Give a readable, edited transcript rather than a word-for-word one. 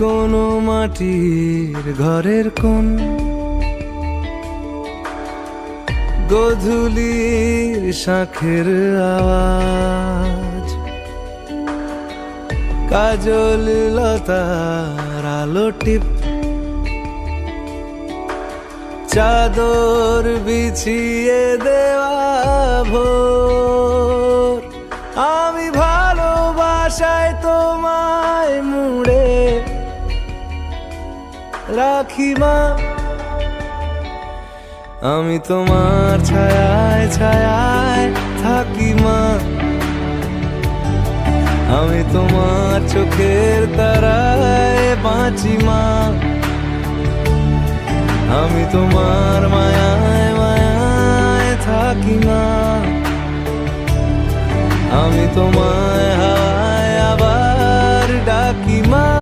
কোনো মাটির ঘরের কোন গোধূলির শাঁখের আওয়াজ, কাজল লতার আলো টিপ, চাদর বিছিয়ে দেওয়া ভোর। আমি ভালোবাসায় তোমায় মুড়ে রাখি মা, আমি তোমার ছায়ায় ছায়ায় থাকি মা, আমি তোমার চোখের তারায় বাঁচি মা, আমি তোমার মায়ায় মায়ায় থাকি মা, আমি তোমায়